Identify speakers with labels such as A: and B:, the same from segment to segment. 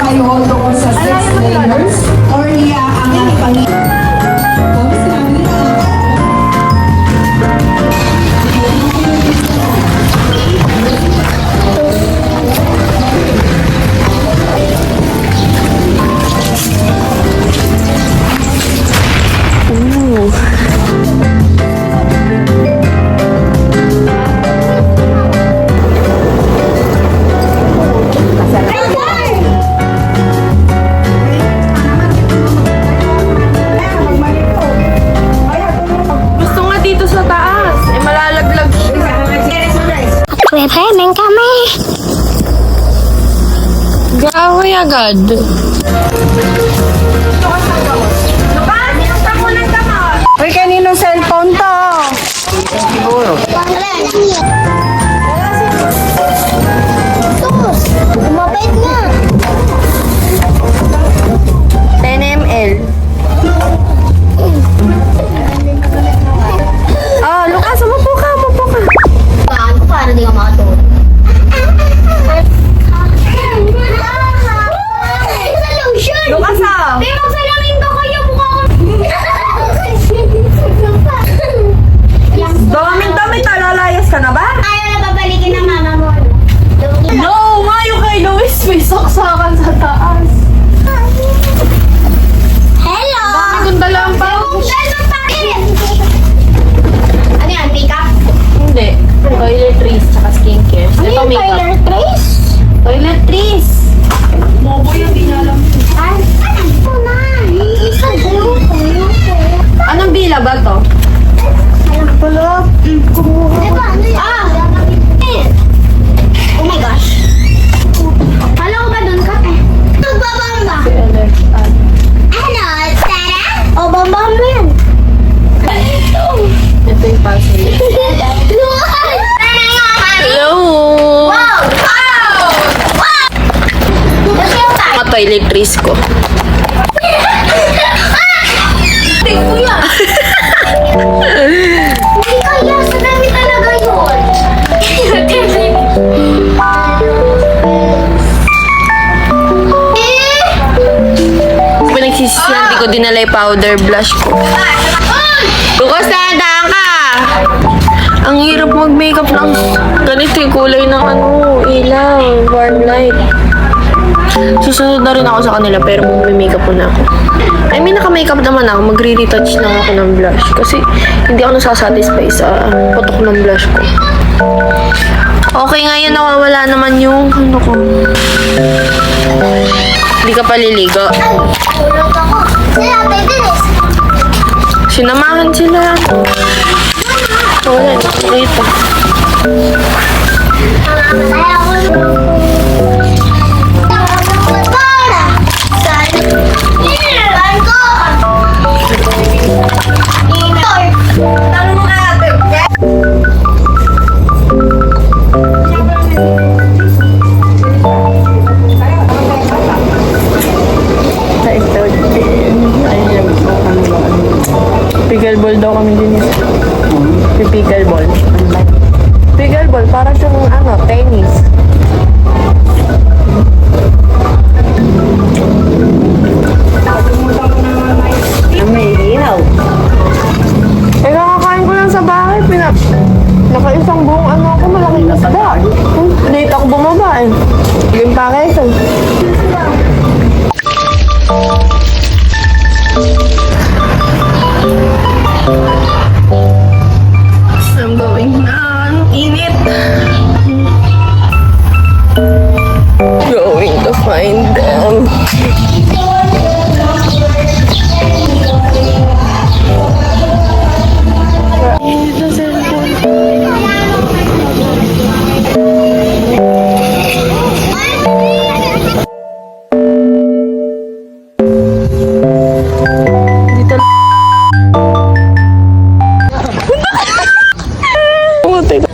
A: kayo doon sa 6 layers? Or iya ang
B: Gusto nga dito sa taas. Eh, malalaglag siya.
C: Pwede kami.
B: Gawin agad.
A: Uy, kaninong cellphone to?
C: Mabait nga.
B: 10 ml. Ah, Lucas, umupo ka, umupo ka.
C: Paano ko para di ka makatulog?
B: Lucas, ah.
C: Di magsalamin ka kayo mukha ko.
B: Daming-daming talalayas ka na ba?
C: Ayaw na babalikin ng mama mo.
B: No, nga yung kay Luis may saksakan sa taas.
C: Hello!
B: Ganda lang pa.
C: Ano yan, makeup?
B: Hindi. Toiletries tsaka skincare. Ito makeup.
C: Trace?
B: Toiletries. Mobo yung di niya alam.
C: Ay, ito na. Isa grupo.
B: Anong bila ba to?
C: Diba, ano yan? Oh my gosh. Kala ko ba doon ka? Nagbabamba. Ano? Tara? O, bamba mo yan.
B: Ito yung parcel. Hello!
C: Wow!
B: Mga toiletries ko.
C: Tingko yan. Hindi kaya, sa dami talaga yun.
B: Pinagsisisihan, di ko dinala yung powder blush ko. Lucas, tandaan ka! Ang hirap mag-makeup lang. Ganito yung kulay ng ilaw, warm light. Susunod na rin ako sa kanila pero mag-makeup muna ako. I mean, naka-makeup naman ako. Magre-retouch lang ako ng blush. Kasi hindi ako nasasatisfy sa putok ng blush ko. Okay, ngayon nawawala naman yung ko. Hindi ka paliligo.
C: Tulog ako. Sila, baby,
B: Sinamahan sila. Wala, dito.
C: Masaya ako. Para! Saan? Inilan ko! Tanong mo kaya, babe.
B: Pickleball daw kami din. Pickleball. Pickleball, parang siyang tennis. May ilaw. Eh, kakakain ko lang sa bahay. Naka-isang buong ako, malaking isda. Late ako bumaba eh. Yung pakesan. I'm going na. Init. Going to find them. Dito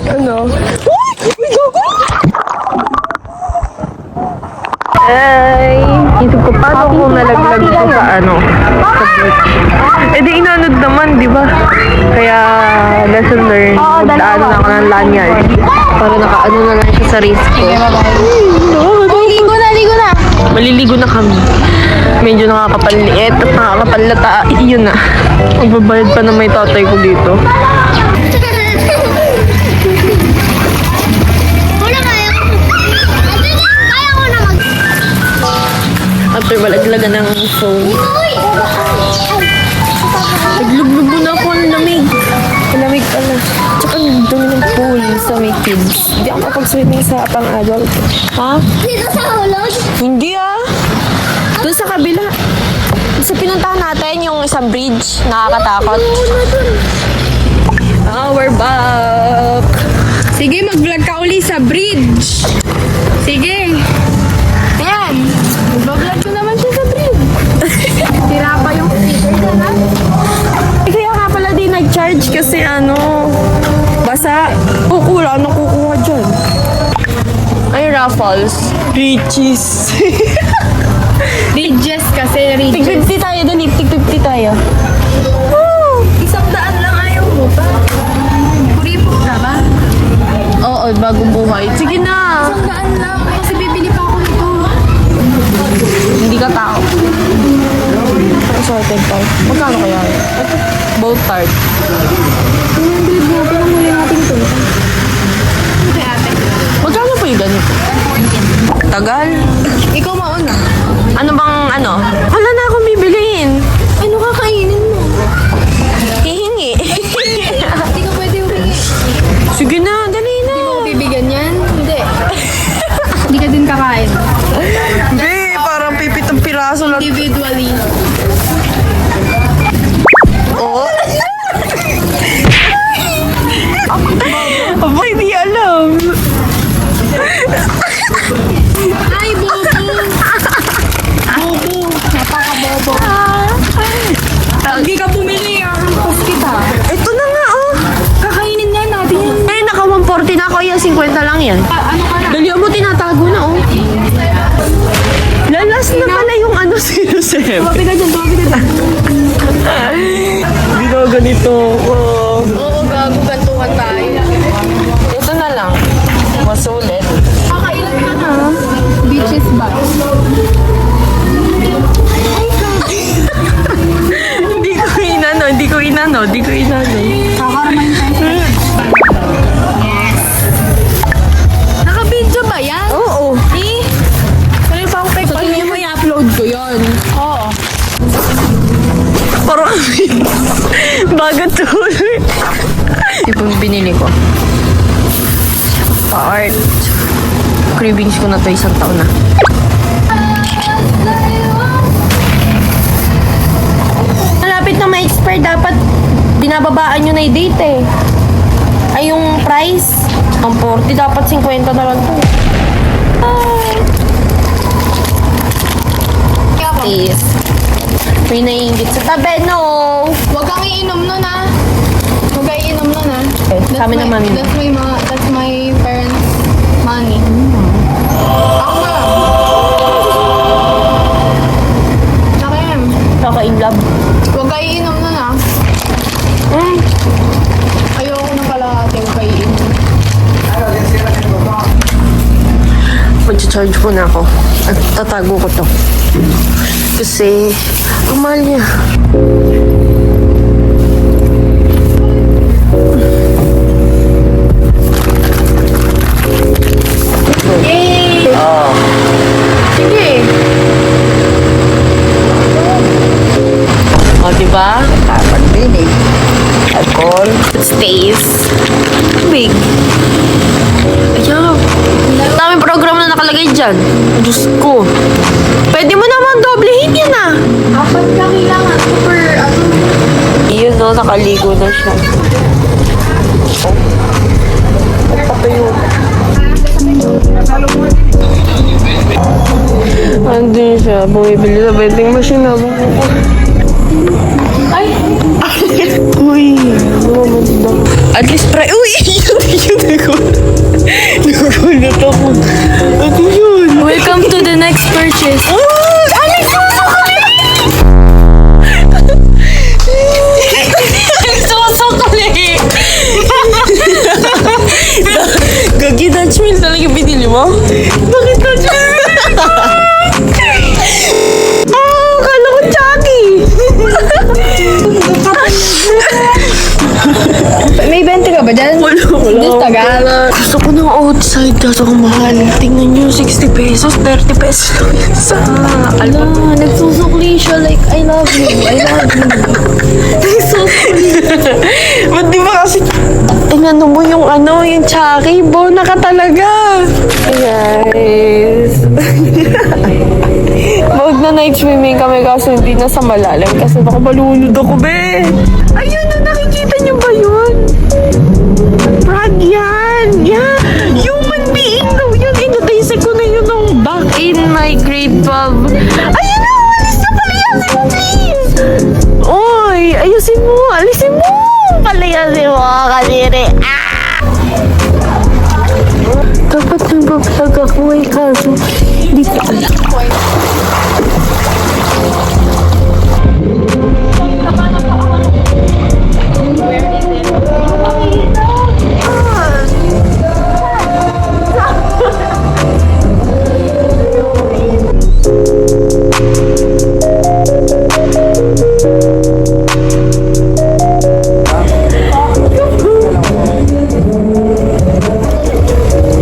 B: ano? Ay, isip ko paano kung nalaglag ko sa sa brick. Eh di inanod naman, di ba? Kaya lesson learned. Magdaan na ako ng lanyard. Para nakaano na lang siya sa wrist ko.
C: Ligo na, ligo na.
B: Maliligo na kami. Medyo nakakapaliit at nakakapalata. Yun na. Magbabayad pa na may tatay ko dito.
C: Wala kaya ko. Kaya ko na mag...
B: After balaglagan ng phone.
C: Uy!
B: Nagluglug muna ako. Ang lamig. Ang lamig pala. Tsaka ang dumi ng pool sa may kids. Hindi ako makapag-swimming sa pang-adult. Ha?
C: Dito sa hulog?
B: Hindi ah. Doon sa kabila. Sa pinuntahan natin yung isang bridge. Nakakatakot. We're back.
A: Sige, mag-vlog ka uli sa bridge. Sige. Ayan. Mag-vlog ko naman siya sa bridge. Tira pa yung speaker ka na.
B: Kaya nga pala di nag-charge kasi basa. Wala nang kukuha dyan. Ay, Raffles. Riches.
A: Ridges kasi, ridges.
B: Tig-50 tayo doon, tig-50 tayo.
A: $100 lang ayaw mo pa. Kuripok ka ba?
B: Oo, bagong buhay. Sige na.
A: $100 lang. Kasi bibili pa ako nito.
B: Hindi ka tao. Sorted tart. Magkano kaya? Both tart.
A: Bilib mo, pinamuli natin ito. Okay, ate.
B: Magkano po yung ganito? Tagal.
A: Ikaw mauna.
B: Ano bang Wala na akong bibiliin.
A: Ano kakainin mo?
B: Hihingi.
A: Hindi ka pwede humingi.
B: Sige na, dali na.
A: Hindi mo bibigyan yan? Hindi. Hindi ka din kakain.
B: Hindi, parang pipitong piraso lang.
A: Individually.
B: Oo. Aba, hindi alam.
A: Ay, bobo! Bobo! Napaka-bobo. Hindi ka bumili ah. Hampas kita.
B: Ito na nga, oh.
A: Kakainin nga natin yan.
B: Ay, naka 140 na ako. Yan, 50 lang yan.
A: Ano ka na?
B: Dali mo, tinatago na, oh. Lalas na pala yung si Joseph.
A: Tuwabi ka dyan, tuwabi ka dyan.
B: Hindi na ganito. Oh.
A: Oo, gago, gantuhan tayo.
B: Ito na lang. Masulit.
A: Kakailan ka na? Beaches ba?
B: Hindi ko inano.
A: Kakaramahin tayo. Yes. Naka-video ba yan?
B: Oo.
A: Eh? Kaya pa ako
B: Sa tingin mo i-upload ko yun.
A: Oo.
B: Parang bagat tuloy. Ito yung binili ko. Pa-art. Cravings ko na to isang taon na. Malapit na ma-expire, dapat binababaan nyo na yung date eh. Ay, yung price. Ang 40, dapat 50 na lang to. Please. May naiingit sa tabi, no?
A: Huwag kang iinom nun ah. Huwag kang iinom nun ah.
B: Sa amin naman.
A: That's my parents' money. Ako na. Nakim.
B: Kaka-inlove.
A: Huwag kang iinom nun ah.
B: Mm.
A: Ayoko na pala ate. Huwag kang iinom.
B: Mag-charge ko na ako. At tatago ko to. Kasi, ang mahal niya. Yay! Oh. Sige. O, diba?
D: Pagbinig. Alcohol.
B: It stays big. Ayaw. Daming program na nakalagay dyan. Diyos ko. Pwede mo naman doblehin yan ah.
A: Apat ka kailangan. Super,
B: Yun no, nakaligo na siya. Andun siya, bumibili sa vending machine na.
A: Ay!
B: Uy, mamanda. At least try. Uy, yun ako. Nagulat ako. Ano yun?
A: Welcome to the next purchase.
B: Oh, Alex, susukali! Susukali! Gagi, Dutch Mill talaga binili mo? Bakit Dutch Mill?
A: Tagalog.
B: Gusto ko ng outside kaso ang mahal. Tingnan nyo, 60 pesos, 30 pesos lang yung isa.
A: Ala, nagsusukli siya like, I love you, I love you. Nagsusukli.
B: Ba't di ba kasi, inano mo yung yung Chucky, bona ka talaga. Guys. Wag na night swimming kami kaso hindi na sa malalim kasi baka malunod ako, be. Ayun na, nakikita niyo ba yun? Frog yan! Yeah! Human being daw yun! Inadisip ko na yun nung back in my grade 12. Ayun na! Alis na! Palayasin mo, please! Oy! Ayusin mo! Alisin mo! Palayasin mo! Kadiri! Ah! Dapat nag-vlog ako eh kaso hindi ko alam.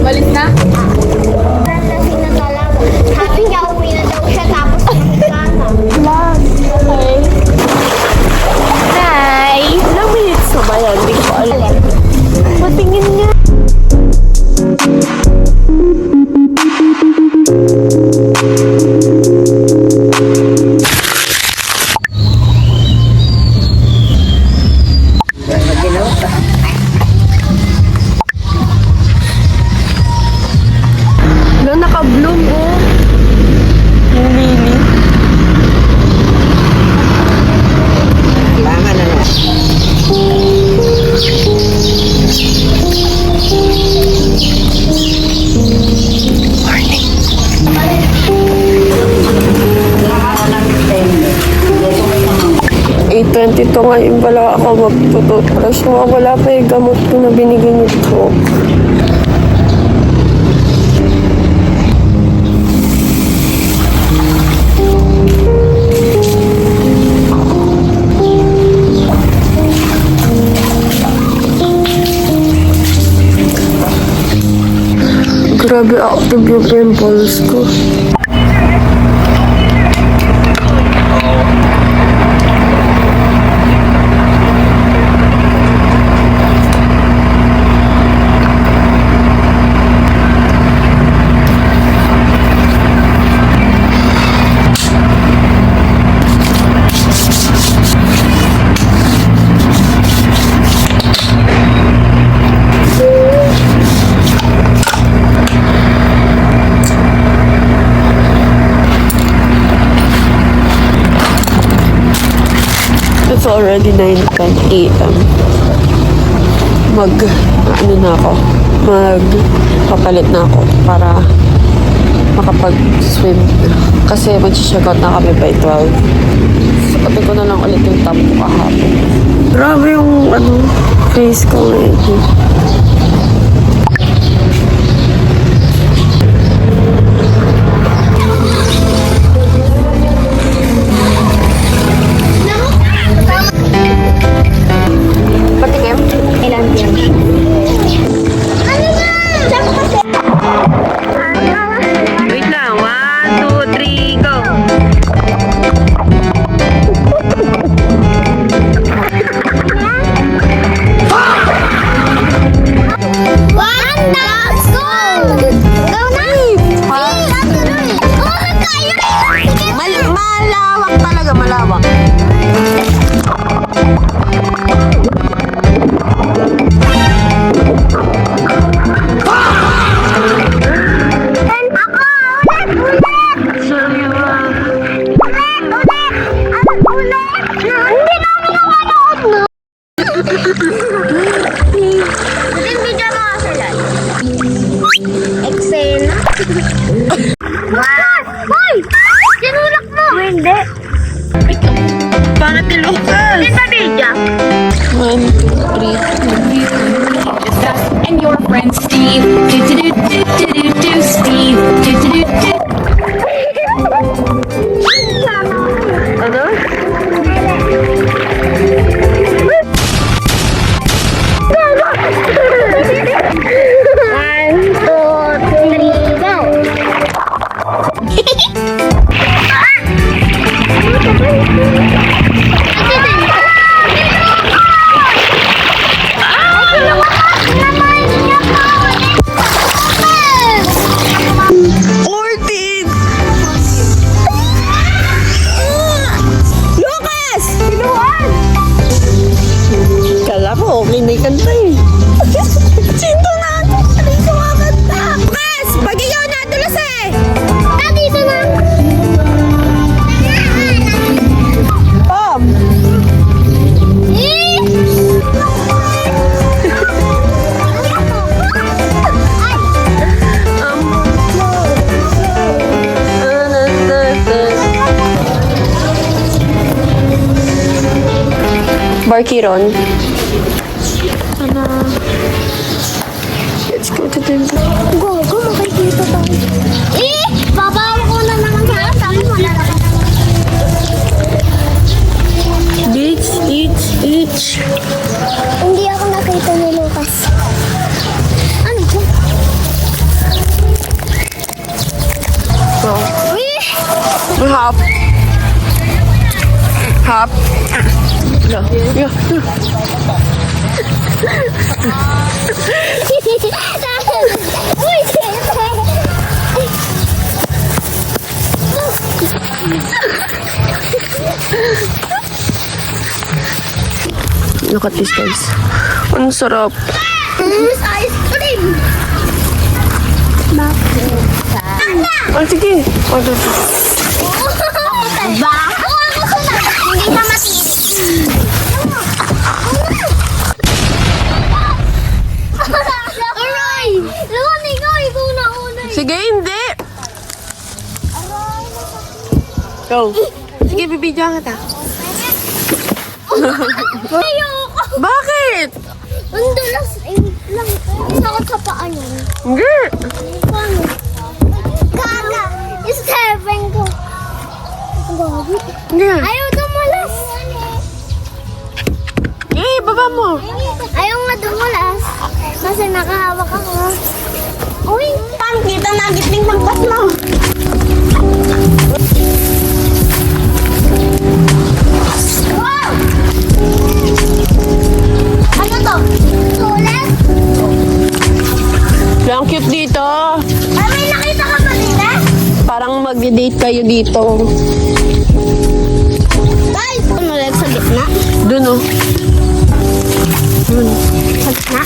A: Balik na?
C: Lasing na talaga. Sabi niya, uwi na daw siya tapos sana.
B: Hi! Ilang minutes na ba yan? Hindi ko alam. Patingin niya. Wala, naka-bloom oh. Yung lily.
D: Kailangan na nga.
B: Morning. 8:22 ngayon pala ako magtututbrush. Wala pa yung gamot ko na binigay nito. Grabe active yung pimples ko. It's already 9:10 a.m. Magpapalit na ako para makapag-swim. Kasi mag-check out na kami by 12. Sukatin ko na lang ulit yung top ko kahapon. Grabe yung face ko ngayon. Patikim?
C: Ilan yan siya? Ano ba? Dapat kasi.
B: Wait lang. 1, 2, 3, go!
C: One, let's go! Go na! Tuloy! Oh, kaya! Sige!
B: Malawak talaga, malawak.
C: Hoy! Sinulak mo! Hindi.
B: Paano tilukas?
C: Hindi ba, Bilja?
B: 1, 2, 3.
A: And your friend Steve. Do do do do do do do Steve. Do do do do.
B: Ano? Kala ko, okay na yung kanta eh. Sinto na ako. Ano yung kumakanta? Bukas! Pag ikaw natulas eh!
C: Dito na.
B: Pom! Barky Ron. Let's go to the...
C: Go, makikita tayo. Babawa ko na naman sa akin. Wala na.
B: Each.
C: Hindi ako nakita ni Lucas. Ano ko?
B: Hop. Hop. Yeah.
C: Uy,
B: Look at this, guys. Ang sarap.
C: ice cream.
B: Oh, sige. Order.
C: Ba? Hindi na matinig. Aray! Luwan, ikaw na una.
B: Sige, hindi. Go. Sige, bibidyoan kita.
C: Ayoko.
B: Bakit?
C: Ang dulas. Lang. Sakot sa paa niya.
B: Hindi.
C: Paano? Gaga. Seven ko. Gabi.
B: Hindi.
C: Ayaw dumulas.
B: Eh, baba mo.
C: Ayaw nga dumulas. Kasi nakahawak ako. Uy,
B: Pang, kita na gitling ng kas mo.
C: wow! Ano to? Tulas?
B: Ang cute dito.
C: Ay, may nakita ka ba nila?
B: Parang mag-date kayo dito.
C: Guys, tumalag sa gitna.
B: Dun, oh. Dun.
C: Sa gitna?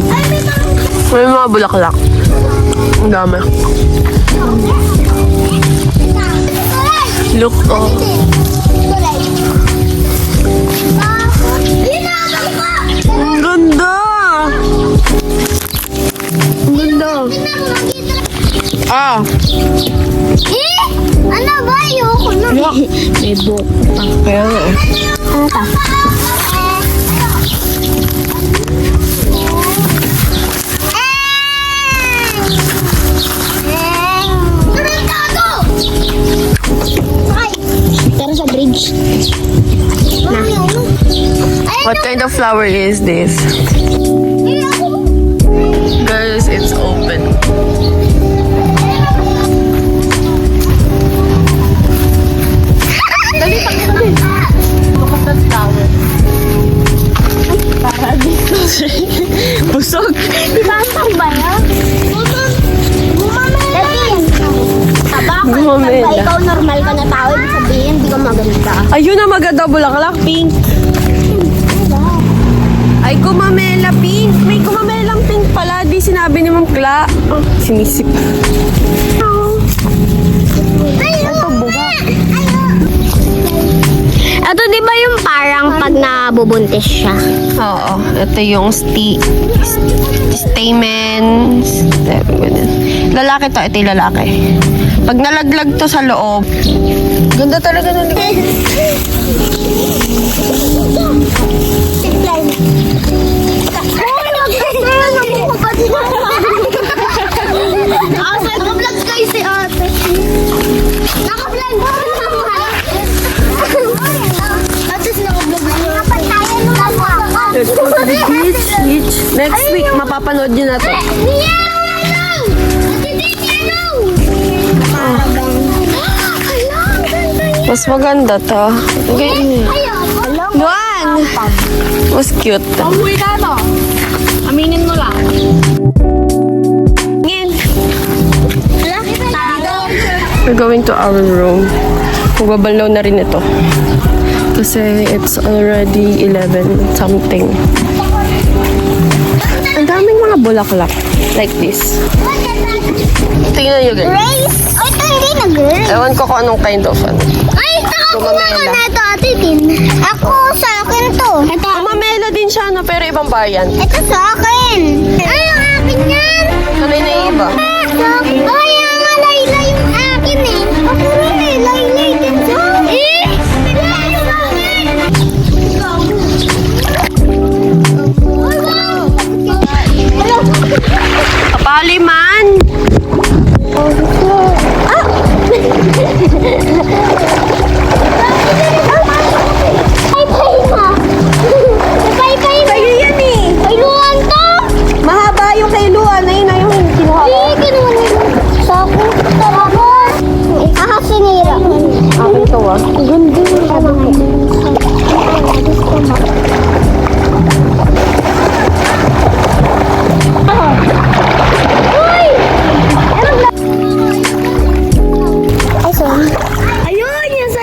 C: Ay, may parang...
B: May mga bulaklak. Ang dami.
C: Tulay!
B: Look, oh.
C: Tulay. Hinabang ko!
B: Ang ganda. Ang ganda.
C: Tingnan mo, nakita.
B: Ah.
C: Ano ba? Ayoko na.
B: May book. Kaya nga, eh.
C: Ano ka? Tara sa bridge.
B: What kind of flower is this? Guys, it's open. Dali, pagkakas. Look at that flower. Busog.
C: Ibasang ba yan?
B: Gumamela.
C: Pag ikaw normal ka na tao, ibig sabihin, hindi ka maganda.
B: Ayun na maganda, bulaklak, pink. Ay, kumamela, pink. May kumamelang pink pala. Di sinabi ni Ma'am Kla. Oh, sinisip.
C: Ito di ba yung parang pag nabubuntis siya?
B: Oo, ito yung stamens. Lalaki to, ito yung lalaki. Pag nalaglag to sa loob, ganda talaga ng
C: Naka-vlog guys si ate. Naka-vlog. Tapos naka-vlog na niya.
B: Let's go to the beach. Next week, mapapanood nyo na to. Mas maganda to. Okay. Luan! Mas cute.
A: Umuwi ka no? Aminin mo lang.
B: Ngin. We're going to our room. Magbabalaw na rin ito. Kasi it's already 11 something. Ang daming mga bulaklak. Like this. Tingnan nyo guys.
C: Race? Ay, ito hindi na girl.
B: Ewan ko kung anong kind of ano.
C: Ay, ito ako
B: Gumamela.
C: na ito, Ate Tin. Ako, sa akin to. Ito,
B: Mamela din siya, no? Pero ibang variant.
C: ito sa akin. Ay, ang akin yan.
B: Tuloy na yung iba.
C: Ay, ang laylay yung akin eh. Ako rin eh, laylay din sa akin. Eh, laylay sa akin. Ay, wow. Hello.
B: Kapaliman!
C: Pay-pay yan eh. Payluan to.
B: Mahaba yung kailuan. Ayun na yung kinuha ko.
C: Ay, kinuha nila. Sako. Tama. Aha, sinira.
B: Akin to ah.
C: Ganda yung kamay. Gusto mo. Uy! Ay, sorry. Ayun, yung sa...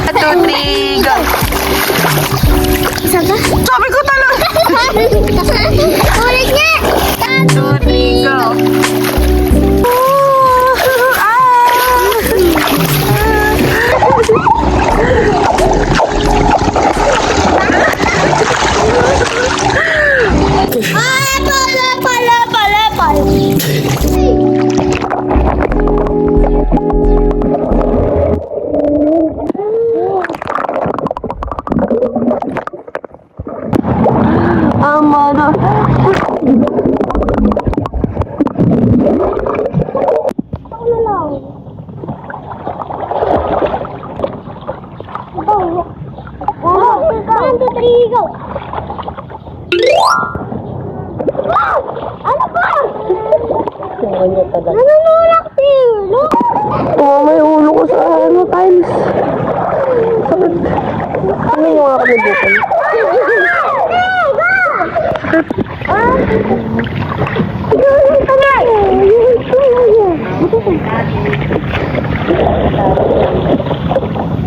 B: 1, 2, 3, go!
C: Isa ba?
B: Sabi ko talaga!
C: Ulit nga!
B: 1, 2, 3, go!
C: Ay, pala.
B: Amado.
C: One, two, three, go! Wow! Ano ba? Nanunulak si Look!
B: Oo, may ulo ko sa ano, tiles. Sakit. Ano yung mga kamibukan?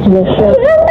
B: Yes, sir.